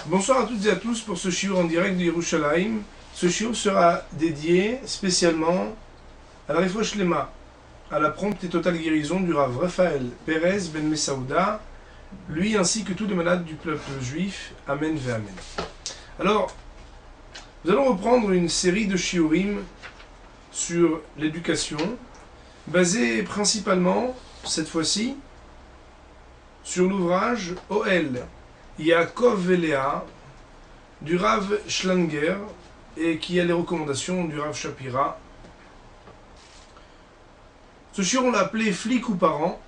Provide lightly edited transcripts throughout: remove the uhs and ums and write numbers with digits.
Bonsoir à toutes et à tous pour ce shiur en direct de Yerushalayim. Ce shiur sera dédié spécialement à la Refouach Shlema, à la prompte et totale guérison du Rav Raphaël Perez Ben Messaouda, lui ainsi que tous les malades du peuple juif. Amen ve Amen. Alors, nous allons reprendre une série de shiurim sur l'éducation, basée principalement, cette fois-ci, sur l'ouvrage Ohel Yaakov Velea du Rav Schlanger et qui a les recommandations du Rav Shapira. Ce shiur, on l'a appelé flic ou parent,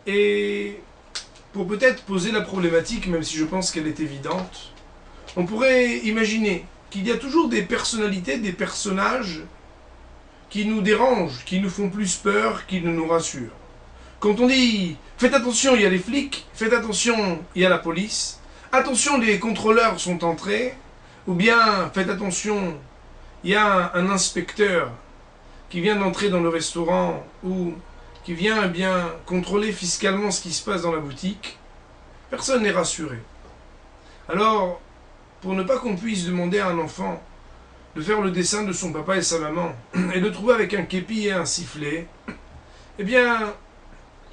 et pour peut-être poser la problématique, même si je pense qu'elle est évidente, on pourrait imaginer qu'il y a toujours des personnalités, des personnages qui nous dérangent, qui nous font plus peur qu'ils ne nous rassurent. Quand on dit « faites attention, il y a les flics, faites attention, il y a la police », attention, les contrôleurs sont entrés, ou bien faites attention, il y a un inspecteur qui vient d'entrer dans le restaurant ou qui vient bien contrôler fiscalement ce qui se passe dans la boutique, personne n'est rassuré. Alors, pour ne pas qu'on puisse demander à un enfant de faire le dessin de son papa et sa maman et de trouver avec un képi et un sifflet, eh bien,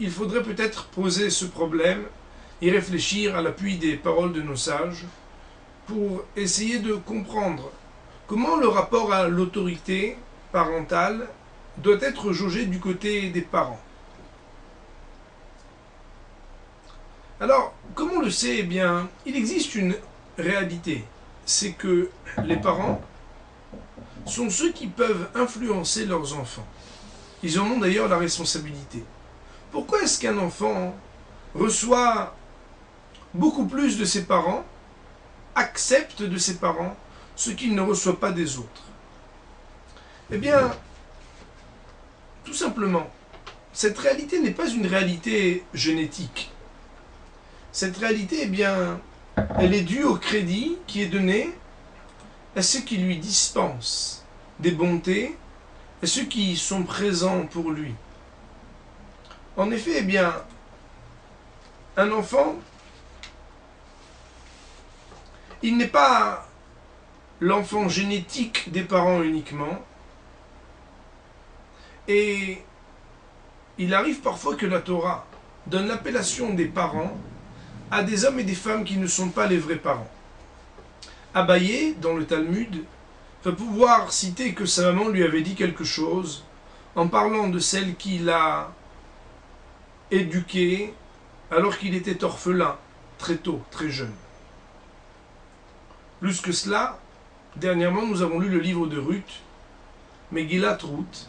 il faudrait peut-être poser ce problème et réfléchir à l'appui des paroles de nos sages pour essayer de comprendre comment le rapport à l'autorité parentale doit être jaugé du côté des parents. Alors, comme on le sait, eh bien, il existe une réalité, c'est que les parents sont ceux qui peuvent influencer leurs enfants. Ils en ont d'ailleurs la responsabilité. Pourquoi est-ce qu'un enfant reçoit beaucoup plus de ses parents, accepte de ses parents ce qu'il ne reçoit pas des autres? Eh bien, tout simplement, cette réalité n'est pas une réalité génétique. Cette réalité, eh bien, elle est due au crédit qui est donné à ceux qui lui dispensent des bontés, à ceux qui sont présents pour lui. En effet, eh bien, un enfant, il n'est pas l'enfant génétique des parents uniquement, et il arrive parfois que la Torah donne l'appellation des parents à des hommes et des femmes qui ne sont pas les vrais parents. Abaye, dans le Talmud, va pouvoir citer que sa maman lui avait dit quelque chose en parlant de celle qui l'a éduqué alors qu'il était orphelin, très tôt, très jeune. Plus que cela, dernièrement nous avons lu le livre de Ruth, Megillat Ruth,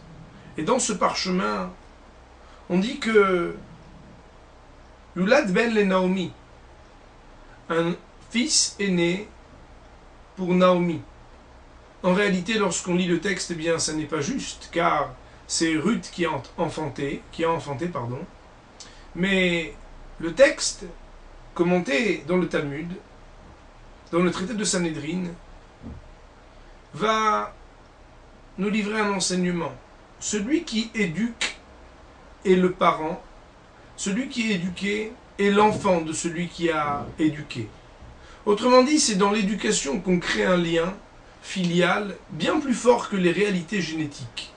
et dans ce parchemin, on dit que Yulad ben le Naomi, un fils est né pour Naomi. En réalité, lorsqu'on lit le texte, eh bien, ça n'est pas juste, car c'est Ruth qui a enfanté, mais le texte, commenté dans le Talmud, dans le traité de Sanhédrin, va nous livrer un enseignement. Celui qui éduque est le parent, celui qui est éduqué est l'enfant de celui qui a éduqué. Autrement dit, c'est dans l'éducation qu'on crée un lien filial bien plus fort que les réalités génétiques.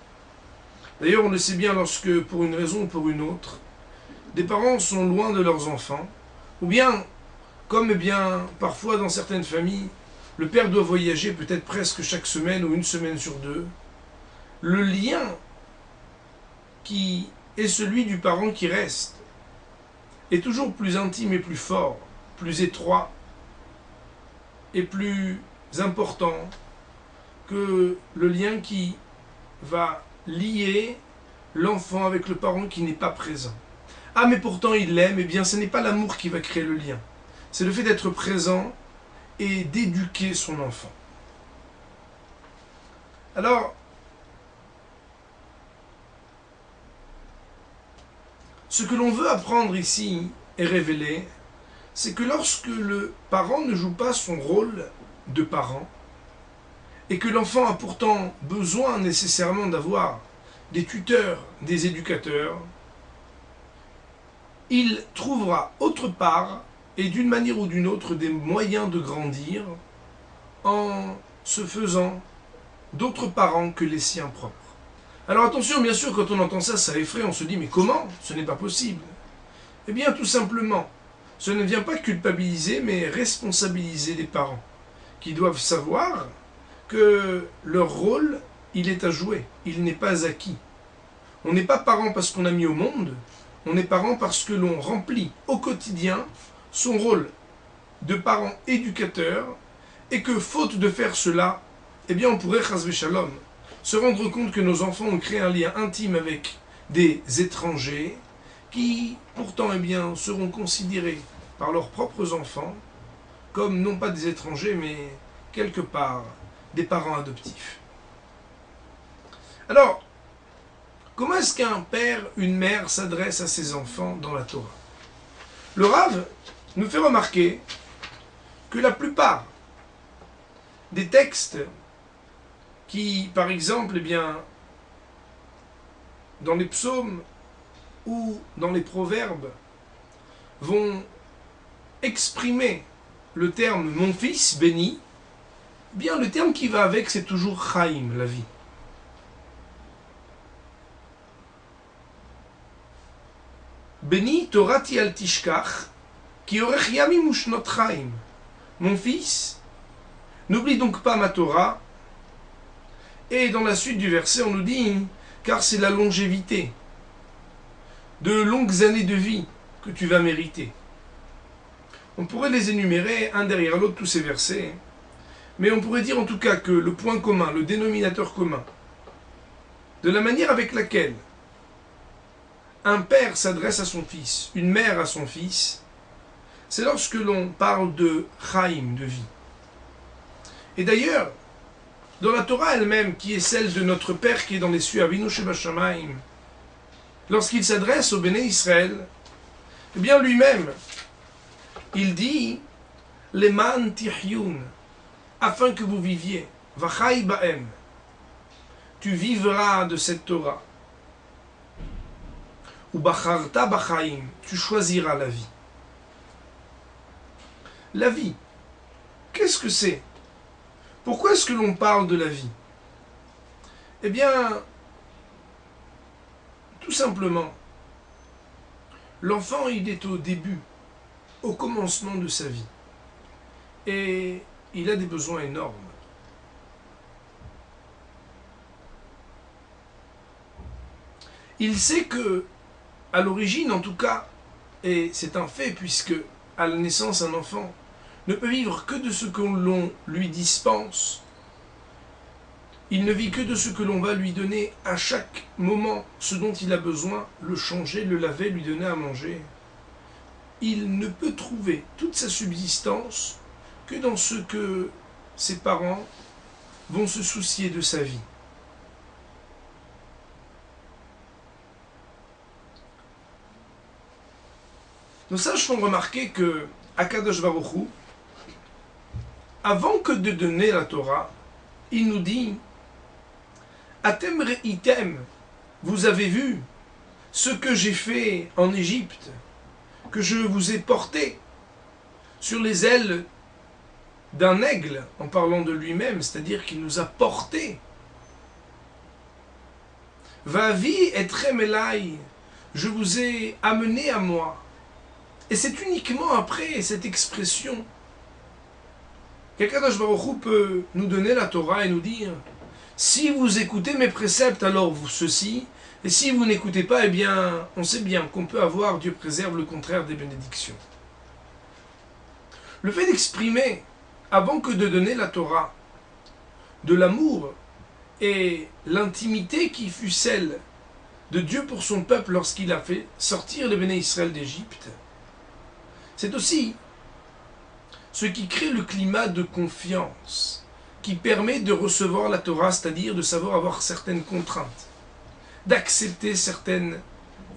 D'ailleurs, on le sait bien lorsque, pour une raison ou pour une autre, des parents sont loin de leurs enfants, ou bien, comme bien parfois dans certaines familles, le père doit voyager peut-être presque chaque semaine ou une semaine sur deux, le lien qui est celui du parent qui reste est toujours plus intime et plus fort, plus étroit et plus important que le lien qui va lier l'enfant avec le parent qui n'est pas présent. Ah, mais pourtant il l'aime, eh bien ce n'est pas l'amour qui va créer le lien. C'est le fait d'être présent et d'éduquer son enfant. Alors, ce que l'on veut apprendre ici et révéler, c'est que lorsque le parent ne joue pas son rôle de parent, et que l'enfant a pourtant besoin nécessairement d'avoir des tuteurs, des éducateurs, il trouvera autre part et d'une manière ou d'une autre des moyens de grandir en se faisant d'autres parents que les siens propres. Alors attention, bien sûr, quand on entend ça, ça effraie, on se dit, mais comment? Ce n'est pas possible. Eh bien, tout simplement, ce ne vient pas culpabiliser, mais responsabiliser les parents, qui doivent savoir que leur rôle, il est à jouer, il n'est pas acquis. On n'est pas parent parce qu'on a mis au monde, on est parent parce que l'on remplit au quotidien son rôle de parent éducateur, et que faute de faire cela, eh bien on pourrait, chas v'shalom, se rendre compte que nos enfants ont créé un lien intime avec des étrangers qui, pourtant, eh bien, seront considérés par leurs propres enfants comme non pas des étrangers, mais quelque part des parents adoptifs. Alors, comment est-ce qu'un père, une mère s'adresse à ses enfants dans la Torah? Le Rav nous fait remarquer que la plupart des textes qui, par exemple, eh bien, dans les psaumes ou dans les proverbes, vont exprimer le terme « mon fils béni », eh bien, le terme qui va avec, c'est toujours « chaim », la vie. Béni Torati al tishkach, ki orech yamim ushnot chaim. Mon fils, n'oublie donc pas ma Torah. Et dans la suite du verset, on nous dit, car c'est la longévité, de longues années de vie que tu vas mériter. On pourrait les énumérer un derrière l'autre, tous ces versets, mais on pourrait dire en tout cas que le point commun, le dénominateur commun, de la manière avec laquelle un père s'adresse à son fils, une mère à son fils, c'est lorsque l'on parle de chaim, de vie. Et d'ailleurs, dans la Torah elle-même, qui est celle de notre Père qui est dans les cieux, Avinu Shebashamayim, lorsqu'il s'adresse au Béné Israël, eh bien lui-même, il dit « Leman tihyun » afin que vous viviez, « Vachai ba'em » tu vivras de cette Torah. Ou « Bacharta bachaim » tu choisiras la vie. La vie, qu'est-ce que c'est? Pourquoi est-ce que l'on parle de la vie? Eh bien, tout simplement, l'enfant, il est au début, au commencement de sa vie. Et il a des besoins énormes. Il sait que, à l'origine en tout cas, et c'est un fait puisque à la naissance un enfant ne peut vivre que de ce que l'on lui dispense. Il ne vit que de ce que l'on va lui donner à chaque moment, ce dont il a besoin, le changer, le laver, lui donner à manger. Il ne peut trouver toute sa subsistance que dans ce que ses parents vont se soucier de sa vie. Nos sages font remarquer que Akadosh Baruch Hu, avant que de donner la Torah, il nous dit Atem reitem, vous avez vu ce que j'ai fait en Égypte, que je vous ai porté sur les ailes d'un aigle, en parlant de lui-même, c'est-à-dire qu'il nous a portés. Vavi et Tremelai, je vous ai amené à moi. Et c'est uniquement après cette expression qu'Akadosh Baruch Hu peut nous donner la Torah et nous dire si vous écoutez mes préceptes, alors vous ceci, et si vous n'écoutez pas, eh bien, on sait bien qu'on peut avoir, Dieu préserve, le contraire des bénédictions. Le fait d'exprimer, avant que de donner la Torah, de l'amour et l'intimité qui fut celle de Dieu pour son peuple lorsqu'il a fait sortir les Béné Israël d'Égypte, c'est aussi ce qui crée le climat de confiance, qui permet de recevoir la Torah, c'est-à-dire de savoir avoir certaines contraintes, d'accepter certaines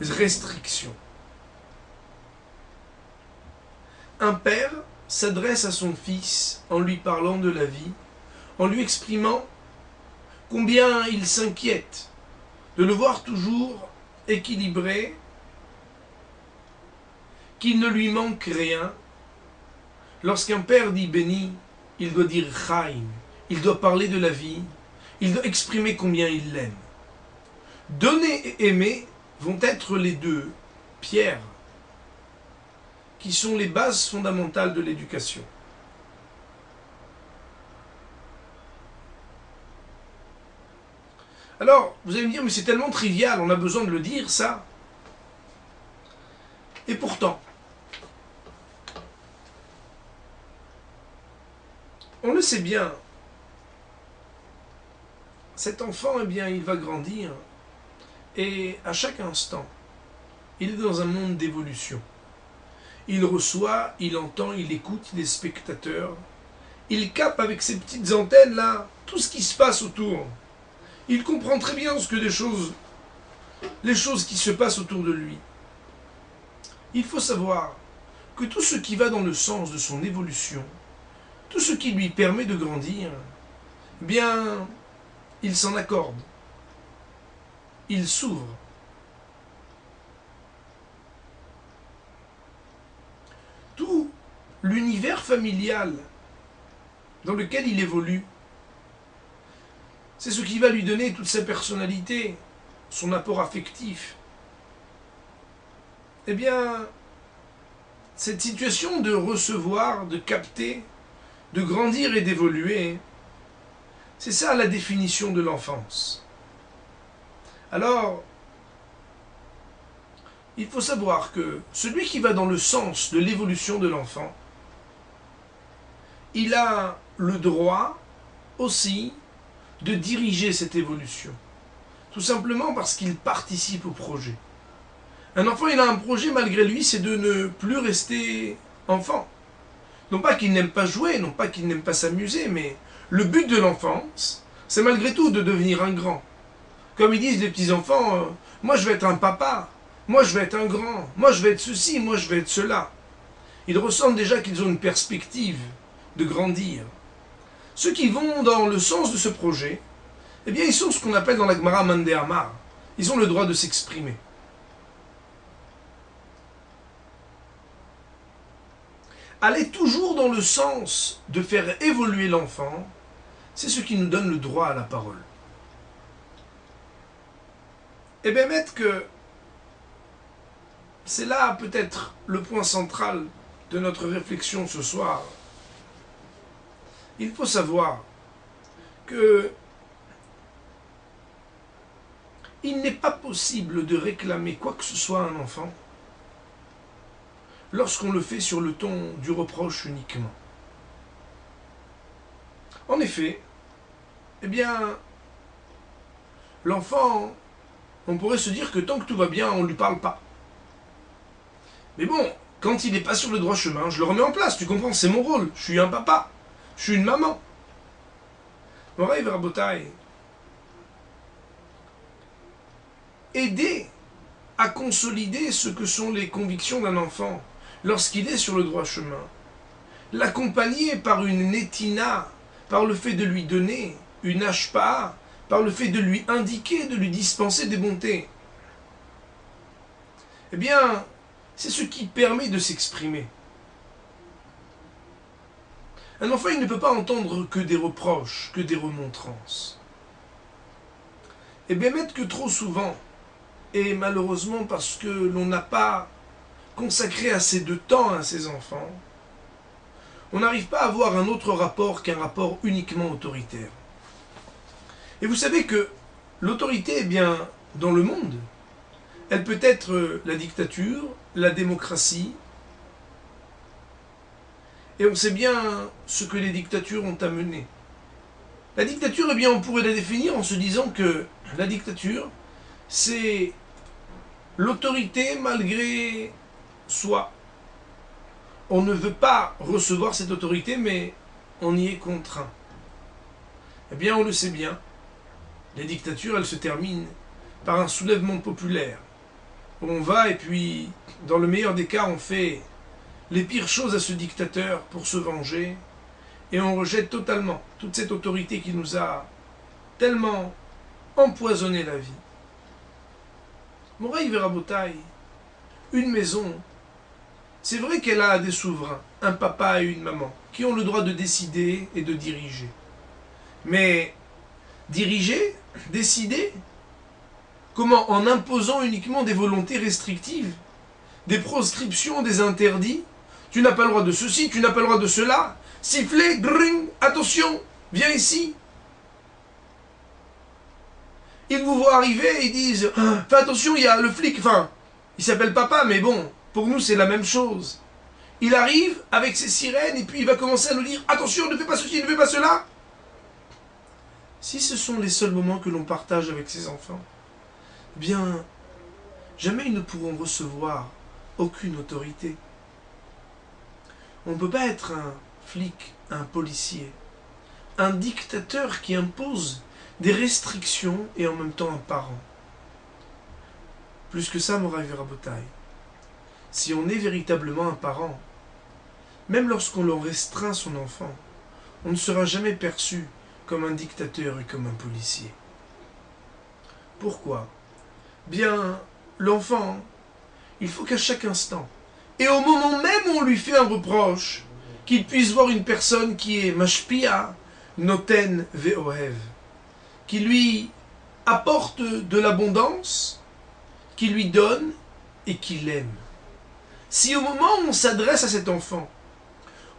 restrictions. Un père s'adresse à son fils en lui parlant de la vie, en lui exprimant combien il s'inquiète de le voir toujours équilibré, qu'il ne lui manque rien, Lorsqu'un père dit béni, il doit dire chaim, il doit parler de la vie, il doit exprimer combien il l'aime. Donner et aimer vont être les deux pierres qui sont les bases fondamentales de l'éducation. Alors, vous allez me dire, mais c'est tellement trivial, on a besoin de le dire, ça. Et pourtant, on le sait bien, cet enfant, eh bien, il va grandir, et à chaque instant, il est dans un monde d'évolution. Il reçoit, il entend, il écoute, il est spectateur. Il capte avec ses petites antennes là tout ce qui se passe autour. Il comprend très bien ce que les choses qui se passent autour de lui. Il faut savoir que tout ce qui va dans le sens de son évolution, tout ce qui lui permet de grandir, eh bien, il s'en accorde. Il s'ouvre. Tout l'univers familial dans lequel il évolue, c'est ce qui va lui donner toute sa personnalité, son apport affectif. Eh bien, cette situation de recevoir, de capter, de grandir et d'évoluer, c'est ça la définition de l'enfance. Alors, il faut savoir que celui qui va dans le sens de l'évolution de l'enfant, il a le droit aussi de diriger cette évolution. Tout simplement parce qu'il participe au projet. Un enfant, il a un projet malgré lui, c'est de ne plus rester enfant. Non pas qu'il n'aime pas jouer, non pas qu'il n'aime pas s'amuser, mais le but de l'enfance, c'est malgré tout de devenir un grand. Comme ils disent les petits-enfants, moi je vais être un papa, moi je vais être un grand, moi je vais être ceci, moi je vais être cela. Ils ressentent déjà qu'ils ont une perspective de grandir. Ceux qui vont dans le sens de ce projet, eh bien ils sont ce qu'on appelle dans la Gemara Mandé Amar. Ils ont le droit de s'exprimer. Aller toujours dans le sens de faire évoluer l'enfant, c'est ce qui nous donne le droit à la parole. Et bien, maître, que c'est là peut-être le point central de notre réflexion ce soir. Il faut savoir que il n'est pas possible de réclamer quoi que ce soit à un enfant lorsqu'on le fait sur le ton du reproche uniquement. En effet, eh bien, l'enfant, on pourrait se dire que tant que tout va bien, on ne lui parle pas. Mais bon, quand il n'est pas sur le droit chemin, je le remets en place, tu comprends, c'est mon rôle. Je suis un papa, je suis une maman. Moraï Rabotai, aider à consolider ce que sont les convictions d'un enfant lorsqu'il est sur le droit chemin. L'accompagner par une netina, par le fait de lui donner une hashpa, par le fait de lui indiquer, de lui dispenser des bontés. Eh bien, c'est ce qui permet de s'exprimer. Un enfant, il ne peut pas entendre que des reproches, que des remontrances. Et bien, mettre que trop souvent, et malheureusement parce que l'on n'a pas consacré assez de temps à ses enfants, on n'arrive pas à avoir un autre rapport qu'un rapport uniquement autoritaire. Et vous savez que l'autorité, eh bien, dans le monde, elle peut être la dictature, la démocratie, et on sait bien ce que les dictatures ont amené. La dictature, eh bien, on pourrait la définir en se disant que la dictature, c'est l'autorité malgré soi. On ne veut pas recevoir cette autorité, mais on y est contraint. Eh bien, on le sait bien, les dictatures, elles se terminent par un soulèvement populaire. On va et puis, dans le meilleur des cas, on fait les pires choses à ce dictateur pour se venger, et on rejette totalement toute cette autorité qui nous a tellement empoisonné la vie. Moraï Verabotai, une maison, c'est vrai qu'elle a des souverains, un papa et une maman qui ont le droit de décider et de diriger. Mais diriger, décider, comment? En imposant uniquement des volontés restrictives, des proscriptions, des interdits. Tu n'as pas le droit de ceci, tu n'as pas le droit de cela. Siffler, gring, attention, viens ici. Ils vous voient arriver et ils disent ah, fais attention, il y a le flic. Enfin, il s'appelle papa, mais bon, pour nous c'est la même chose. Il arrive avec ses sirènes et puis il va commencer à nous dire attention, ne fais pas ceci, ne fais pas cela. Si ce sont les seuls moments que l'on partage avec ses enfants, eh bien, jamais ils ne pourront recevoir aucune autorité. On ne peut pas être un flic, un policier, un dictateur qui impose des restrictions et en même temps un parent. Plus que ça, Moraï Verabotaï, si on est véritablement un parent, même lorsqu'on l'on restreint son enfant, on ne sera jamais perçu comme un dictateur et comme un policier. Pourquoi? Bien, l'enfant, il faut qu'à chaque instant, et au moment même où on lui fait un reproche, qu'il puisse voir une personne qui est mashpia, noten ve'ohev, qui lui apporte de l'abondance, qui lui donne et qui l'aime. Si au moment où on s'adresse à cet enfant,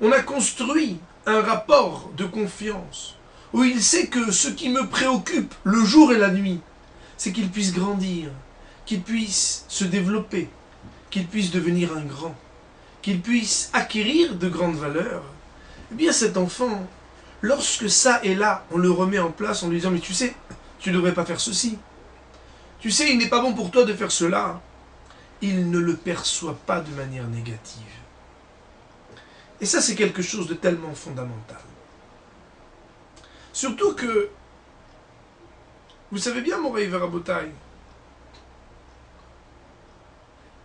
on a construit un rapport de confiance, où il sait que ce qui me préoccupe le jour et la nuit, c'est qu'il puisse grandir, qu'il puisse se développer, qu'il puisse devenir un grand, qu'il puisse acquérir de grandes valeurs, eh bien cet enfant, lorsque ça et là, on le remet en place en lui disant « Mais tu sais, tu ne devrais pas faire ceci. Tu sais, il n'est pas bon pour toi de faire cela. » Il ne le perçoit pas de manière négative. Et ça, c'est quelque chose de tellement fondamental. Surtout que, vous savez bien, Moraï Verabotaï,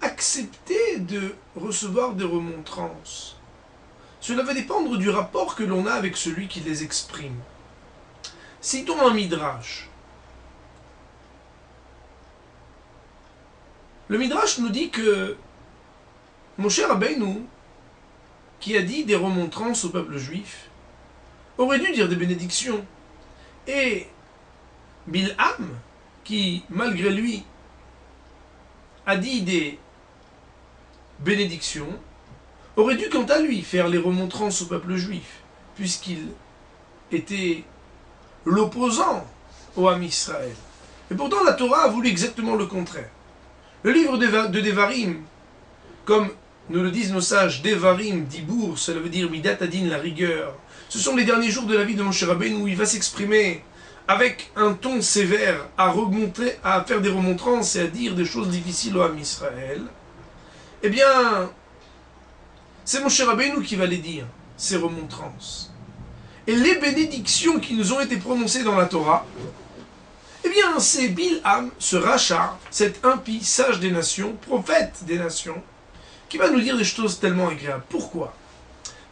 accepter de recevoir des remontrances, cela va dépendre du rapport que l'on a avec celui qui les exprime. Citons un midrash. Le midrash nous dit que Moshe Rabbeinu, qui a dit des remontrances au peuple juif, aurait dû dire des bénédictions. Et Bilham, qui, malgré lui, a dit des bénédictions, aurait dû, quant à lui, faire les remontrances au peuple juif, puisqu'il était l'opposant au Ham Israël. Et pourtant, la Torah a voulu exactement le contraire. Le livre de Devarim, comme nous le disent nos sages, Devarim, Dibour, cela veut dire Midat Adin, la rigueur. Ce sont les derniers jours de la vie de Moshe Rabbeinu où il va s'exprimer avec un ton sévère, à faire des remontrances et à dire des choses difficiles au Ham Israël. Eh bien, c'est Moshe Rabbeinu qui va les dire, ces remontrances. Et les bénédictions qui nous ont été prononcées dans la Torah, eh bien, c'est Bilham, ce rachat, cet impie, sage des nations, prophète des nations, qui va nous dire des choses tellement agréables. Pourquoi?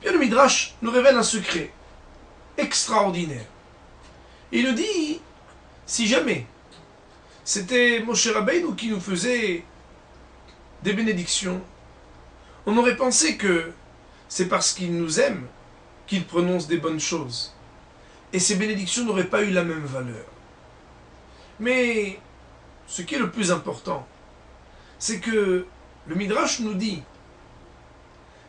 Bien, le Midrash nous révèle un secret extraordinaire. Il nous dit, si jamais c'était Moshe Rabbeinu qui nous faisait des bénédictions, on aurait pensé que c'est parce qu'il nous aime qu'il prononce des bonnes choses. Et ces bénédictions n'auraient pas eu la même valeur. Mais ce qui est le plus important, c'est que le Midrash nous dit,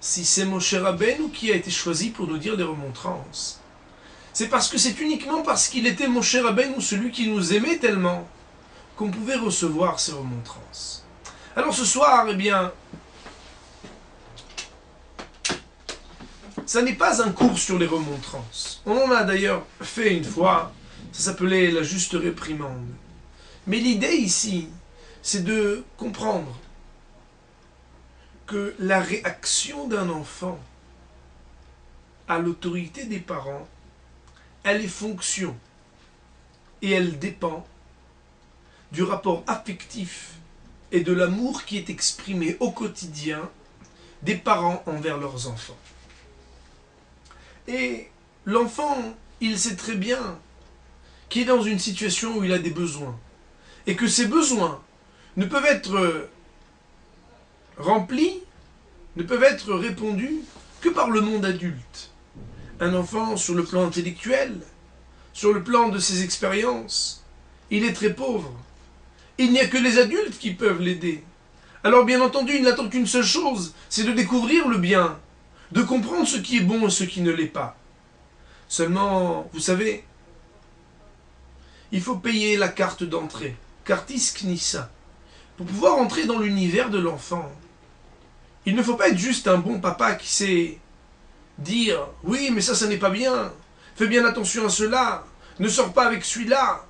si c'est Moshe Rabbeinu qui a été choisi pour nous dire des remontrances, c'est parce que c'est uniquement parce qu'il était Moshe Rabbeinu, celui qui nous aimait tellement, qu'on pouvait recevoir ces remontrances. Alors ce soir, eh bien, ça n'est pas un cours sur les remontrances. On en a d'ailleurs fait une fois, ça s'appelait la juste réprimande. Mais l'idée ici, c'est de comprendre que la réaction d'un enfant à l'autorité des parents, elle est fonction et elle dépend du rapport affectif et de l'amour qui est exprimé au quotidien des parents envers leurs enfants. Et l'enfant, il sait très bien qu'il est dans une situation où il a des besoins et que ces besoins ne peuvent être remplis, ne peuvent être répondus que par le monde adulte. Un enfant, sur le plan intellectuel, sur le plan de ses expériences, il est très pauvre. Il n'y a que les adultes qui peuvent l'aider. Alors bien entendu, il n'attend qu'une seule chose, c'est de découvrir le bien, de comprendre ce qui est bon et ce qui ne l'est pas. Seulement, vous savez, il faut payer la carte d'entrée, Kartis Knissa, pour pouvoir entrer dans l'univers de l'enfant. Il ne faut pas être juste un bon papa qui sait dire « Oui, mais ça n'est pas bien. Fais bien attention à cela. Ne sors pas avec celui-là. »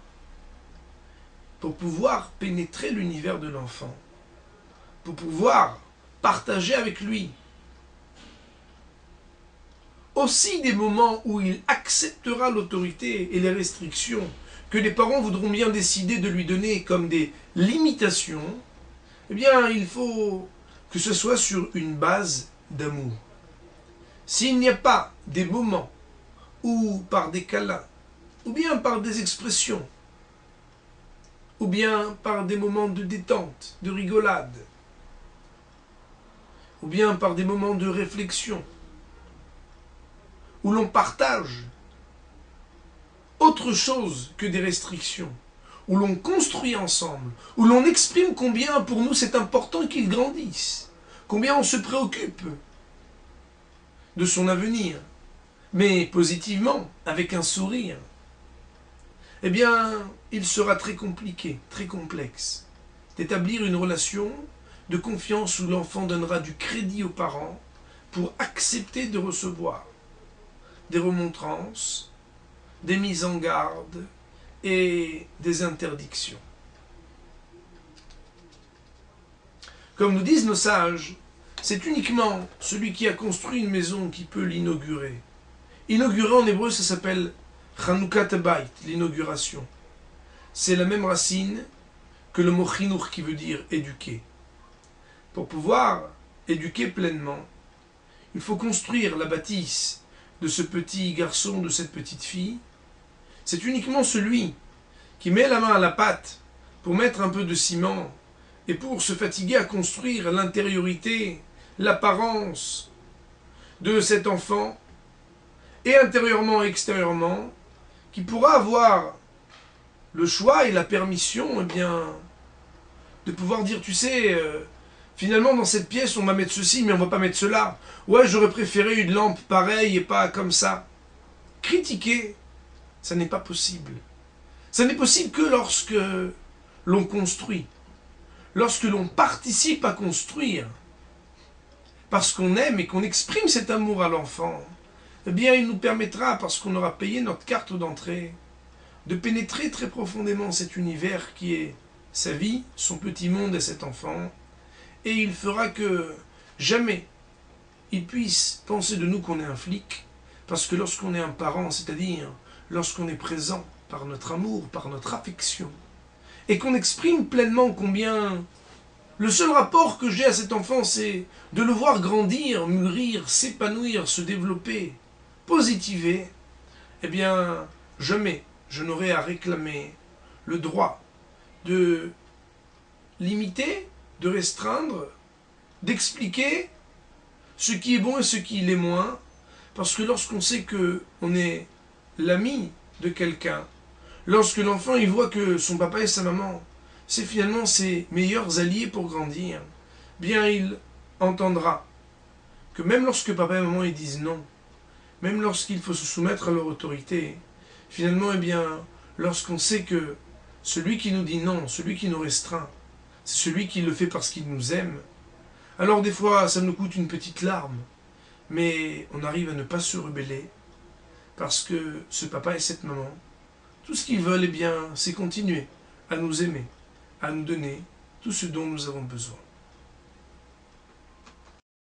Pour pouvoir pénétrer l'univers de l'enfant. Pour pouvoir partager avec lui. Aussi des moments où il acceptera l'autorité et les restrictions que les parents voudront bien décider de lui donner comme des limitations, eh bien, il faut que ce soit sur une base d'amour. S'il n'y a pas des moments où, par des câlins, ou bien par des expressions, ou bien par des moments de détente, de rigolade, ou bien par des moments de réflexion, où l'on partage autre chose que des restrictions, où l'on construit ensemble, où l'on exprime combien pour nous c'est important qu'il grandisse, combien on se préoccupe de son avenir, mais positivement, avec un sourire, eh bien, il sera très compliqué, très complexe, d'établir une relation de confiance où l'enfant donnera du crédit aux parents pour accepter de recevoir des remontrances, des mises en garde et des interdictions. Comme nous disent nos sages, c'est uniquement celui qui a construit une maison qui peut l'inaugurer. Inaugurer en hébreu, ça s'appelle Chanoukat Habayit, l'inauguration. C'est la même racine que le mot chinuch qui veut dire éduquer. Pour pouvoir éduquer pleinement, il faut construire la bâtisse de ce petit garçon, de cette petite fille. C'est uniquement celui qui met la main à la pâte pour mettre un peu de ciment et pour se fatiguer à construire l'intériorité, l'apparence de cet enfant, et intérieurement et extérieurement, qui pourra avoir le choix et la permission, eh bien, de pouvoir dire, tu sais, finalement dans cette pièce on va mettre ceci, mais on va pas mettre cela. Ouais, j'aurais préféré une lampe pareille et pas comme ça. Critiquer, ça n'est pas possible. Ça n'est possible que lorsque l'on construit, lorsque l'on participe à construire, parce qu'on aime et qu'on exprime cet amour à l'enfant, eh bien il nous permettra, parce qu'on aura payé notre carte d'entrée, de pénétrer très profondément cet univers qui est sa vie, son petit monde et cet enfant, et il fera que jamais il puisse penser de nous qu'on est un flic, parce que lorsqu'on est un parent, c'est-à-dire lorsqu'on est présent par notre amour, par notre affection, et qu'on exprime pleinement combien le seul rapport que j'ai à cet enfant, c'est de le voir grandir, mûrir, s'épanouir, se développer, positiver, eh bien, jamais je n'aurai à réclamer le droit de limiter, de restreindre, d'expliquer ce qui est bon et ce qui l'est moins, parce que lorsqu'on sait qu'on est l'ami de quelqu'un, lorsque l'enfant il voit que son papa et sa maman, c'est finalement ses meilleurs alliés pour grandir, bien il entendra que même lorsque papa et maman ils disent non, même lorsqu'il faut se soumettre à leur autorité, finalement, eh bien, lorsqu'on sait que celui qui nous dit non, celui qui nous restreint, c'est celui qui le fait parce qu'il nous aime, alors des fois ça nous coûte une petite larme, mais on arrive à ne pas se rebeller, parce que ce papa et cette maman, tout ce qu'ils veulent, eh bien, c'est continuer à nous aimer, à nous donner tout ce dont nous avons besoin.